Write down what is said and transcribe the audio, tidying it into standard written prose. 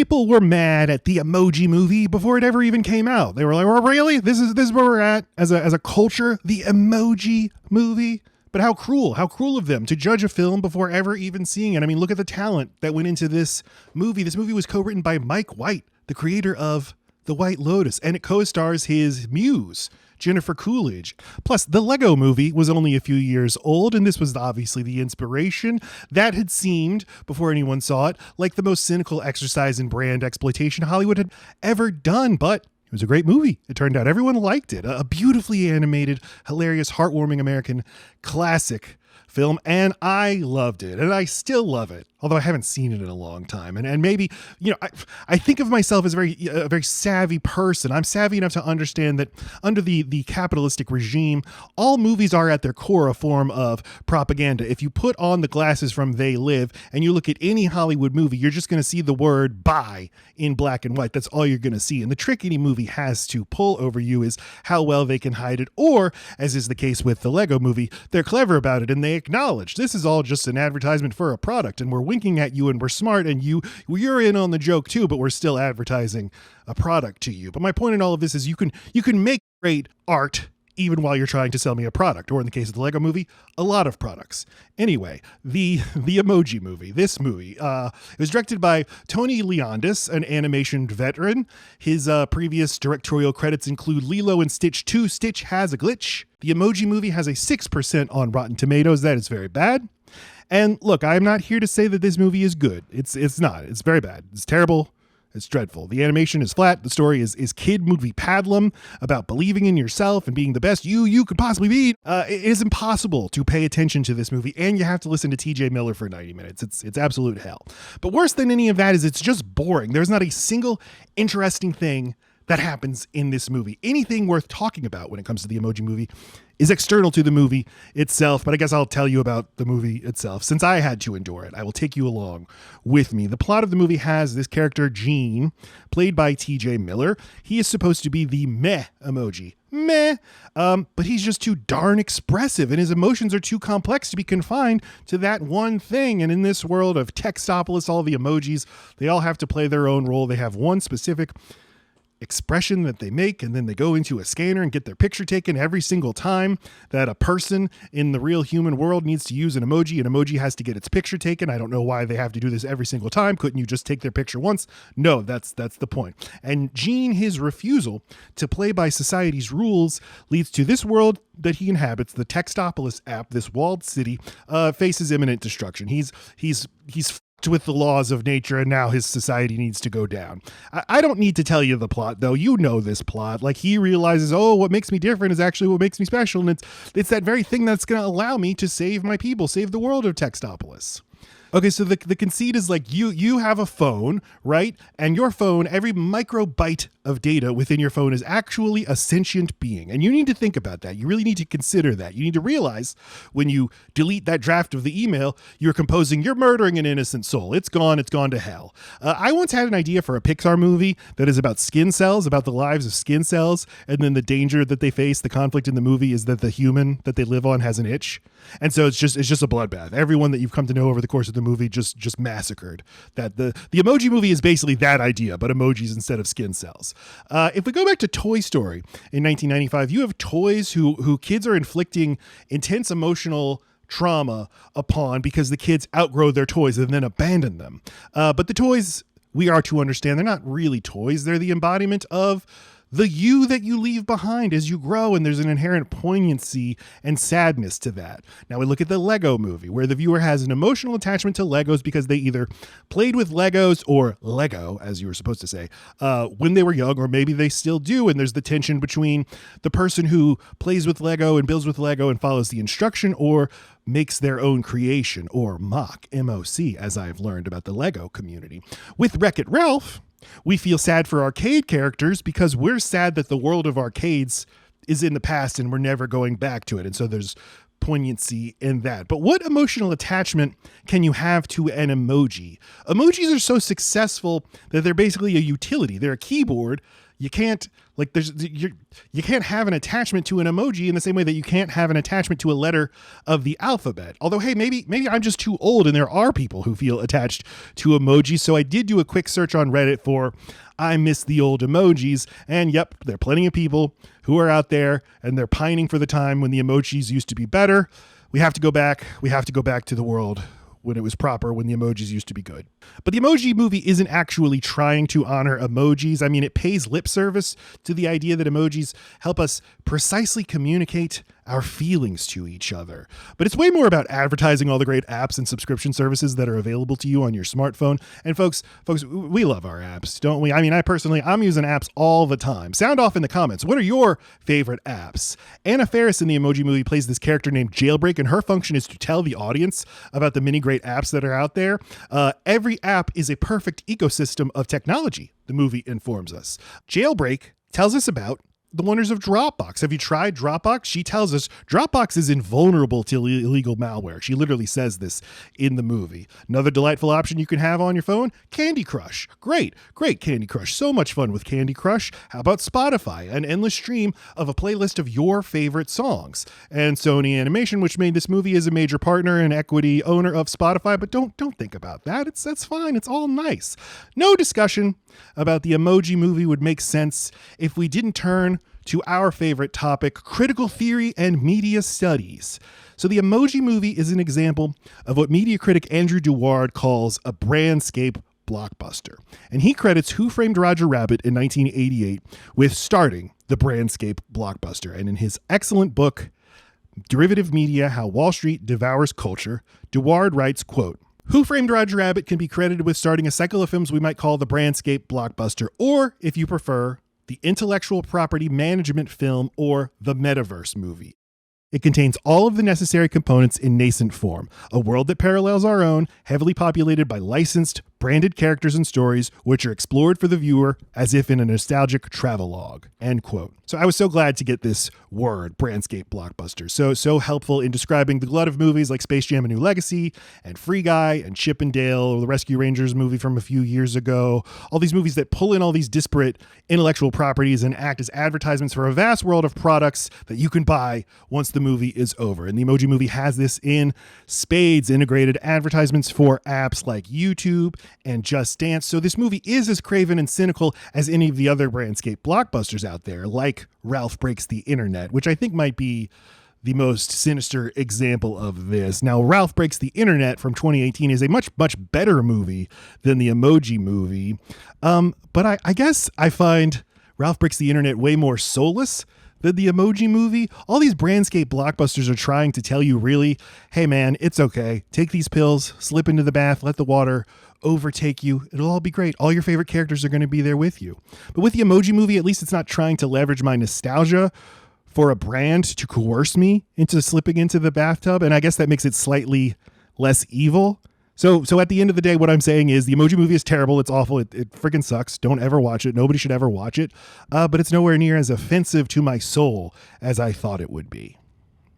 people were mad at the Emoji Movie before it ever even came out. They were like, "Well, really? This is where we're at as a culture, the Emoji Movie." But how cruel of them to judge a film before ever even seeing it. I mean, look at the talent that went into this movie. This movie was co-written by Mike White, the creator of The White Lotus, and it co-stars his muse, Jennifer Coolidge. Plus, the Lego Movie was only a few years old, and this was obviously the inspiration. That had seemed, before anyone saw it, like the most cynical exercise in brand exploitation Hollywood had ever done, but it was a great movie. It turned out everyone liked it. A beautifully animated, hilarious, heartwarming American classic film, and I loved it, and I still love it, although I haven't seen it in a long time. And maybe, I think of myself as a very savvy person. I'm savvy enough to understand that under the capitalistic regime, all movies are at their core a form of propaganda. If you put on the glasses from They Live and you look at any Hollywood movie, you're just going to see the word buy in black and white. That's all you're going to see. And the trick any movie has to pull over you is how well they can hide it, or, as is the case with the Lego Movie, they're clever about it and they acknowledge this is all just an advertisement for a product, and we're winking at you and we're smart and you're in on the joke too, but we're still advertising a product to you. But my point in all of this is you can make great art even while you're trying to sell me a product, or in the case of the Lego Movie, a lot of products. Anyway, the Emoji Movie, this movie, it was directed by Tony Leondis, an animation veteran. His previous directorial credits include Lilo and Stitch 2, Stitch Has a Glitch. The Emoji Movie has a 6% on Rotten Tomatoes. That is very bad. And look, I'm not here to say that this movie is good. It's not. It's very bad. It's terrible. It's dreadful. The animation is flat. The story is kid movie pablum about believing in yourself and being the best you could possibly be. It is impossible to pay attention to this movie, and you have to listen to TJ Miller for 90 minutes. It's absolute hell. But worse than any of that is it's just boring. There's not a single interesting thing that happens in this movie. Anything worth talking about when it comes to the Emoji Movie is external to the movie itself, but I guess I'll tell you about the movie itself. Since I had to endure it, I will take you along with me. The plot of the movie has this character, Gene, played by TJ Miller. He is supposed to be the meh emoji. Meh. But he's just too darn expressive, and his emotions are too complex to be confined to that one thing. And in this world of Textopolis, all the emojis, they all have to play their own role. They have one specific expression that they make, and then they go into a scanner and get their picture taken every single time that a person in the real human world needs to use an emoji has to get its picture taken. I don't know why they have to do this every single time. Couldn't you just take their picture once? No, that's the point. And Gene, his refusal to play by society's rules leads to this world that he inhabits, the Textopolis app, this walled city, faces imminent destruction. He's with the laws of nature, and now his society needs to go down. I don't need to tell you the plot, though. You know this plot. Like, he realizes, what makes me different is actually what makes me special, and it's that very thing that's going to allow me to save my people, save the world of Textopolis. Okay, so the conceit is like you have a phone, right? And your phone, every microbyte of data within your phone is actually a sentient being. And you need to think about that. You really need to consider that. You need to realize when you delete that draft of the email, you're murdering an innocent soul. It's gone to hell. I once had an idea for a Pixar movie that is about skin cells, about the lives of skin cells, and then the danger that they face, the conflict in the movie is that the human that they live on has an itch. And so it's just a bloodbath. Everyone that you've come to know over the course of the movie just massacred. That the Emoji Movie is basically that idea, but emojis instead of skin cells. If we go back to Toy Story in 1995, you have toys who kids are inflicting intense emotional trauma upon because the kids outgrow their toys and then abandon them. But the toys, we are to understand, they're not really toys. They're the embodiment of the you that you leave behind as you grow, and there's an inherent poignancy and sadness to that. Now we look at the Lego Movie, where the viewer has an emotional attachment to Legos because they either played with Legos, or Lego, as you were supposed to say, when they were young, or maybe they still do, and there's the tension between the person who plays with Lego and builds with Lego and follows the instruction, or makes their own creation, or mock, M-O-C, as I've learned about the Lego community. With Wreck-It Ralph, we feel sad for arcade characters because we're sad that the world of arcades is in the past and we're never going back to it. And so there's poignancy in that. But what emotional attachment can you have to an emoji? Emojis are so successful that they're basically a utility. They're a keyboard you can't like you can't have an attachment to an emoji in the same way that you can't have an attachment to a letter of the alphabet. Although, hey, maybe I'm just too old and there are people who feel attached to emojis. So I did do a quick search on Reddit for I miss the old emojis, and yep, there are plenty of people who are out there and they're pining for the time when the emojis used to be better. We have to go back to the world when it was proper, when the emojis used to be good. But the Emoji Movie isn't actually trying to honor emojis. I mean, it pays lip service to the idea that emojis help us precisely communicate our feelings to each other. But it's way more about advertising all the great apps and subscription services that are available to you on your smartphone. And folks, we love our apps, don't we? I mean, I'm using apps all the time. Sound off in the comments. What are your favorite apps? Anna Faris in the Emoji Movie plays this character named Jailbreak, and her function is to tell the audience about the many great apps that are out there. Every app is a perfect ecosystem of technology, the movie informs us. Jailbreak tells us about the wonders of Dropbox. Have you tried Dropbox? She tells us Dropbox is invulnerable to illegal malware. She literally says this in the movie. Another delightful option you can have on your phone, Candy Crush. Great Candy Crush. So much fun with Candy Crush. How about Spotify? An endless stream of a playlist of your favorite songs. And Sony Animation, which made this movie, is a major partner and equity owner of Spotify, but don't think about that. That's fine. It's all nice. No discussion about the Emoji Movie would make sense if we didn't turn to our favorite topic, critical theory and media studies. So the Emoji Movie is an example of what media critic Andrew Duward calls a brandscape blockbuster. And he credits Who Framed Roger Rabbit in 1988 with starting the brandscape blockbuster. And in his excellent book, Derivative Media, How Wall Street Devours Culture, Duward writes, quote, Who Framed Roger Rabbit can be credited with starting a cycle of films we might call the brandscape blockbuster, or, if you prefer, the intellectual property management film or the metaverse movie. It contains all of the necessary components in nascent form, a world that parallels our own, heavily populated by licensed, branded characters and stories, which are explored for the viewer as if in a nostalgic travelogue, end quote. So I was so glad to get this word, brandscape blockbuster, so helpful in describing the glut of movies like Space Jam: A New Legacy and Free Guy and Chip and Dale, or the Rescue Rangers movie from a few years ago. All these movies that pull in all these disparate intellectual properties and act as advertisements for a vast world of products that you can buy once the movie is over. And the Emoji Movie has this in spades, integrated advertisements for apps like YouTube and Just Dance. So this movie is as craven and cynical as any of the other brandscape blockbusters out there, like Ralph Breaks the Internet, which I think might be the most sinister example of this. Now, Ralph Breaks the Internet from 2018 is a much better movie than the Emoji Movie. But I guess I find Ralph Breaks the Internet way more soulless than the Emoji Movie. All these brandscape blockbusters are trying to tell you, really, hey man, it's okay. Take these pills, slip into the bath, let the water overtake you. It'll all be great. All your favorite characters are going to be there with you. But with the Emoji Movie, at least it's not trying to leverage my nostalgia for a brand to coerce me into slipping into the bathtub. And I guess that makes it slightly less evil. So at the end of the day, what I'm saying is the Emoji Movie is terrible. It's awful. It freaking sucks. Don't ever watch it. Nobody should ever watch it. But it's nowhere near as offensive to my soul as I thought it would be.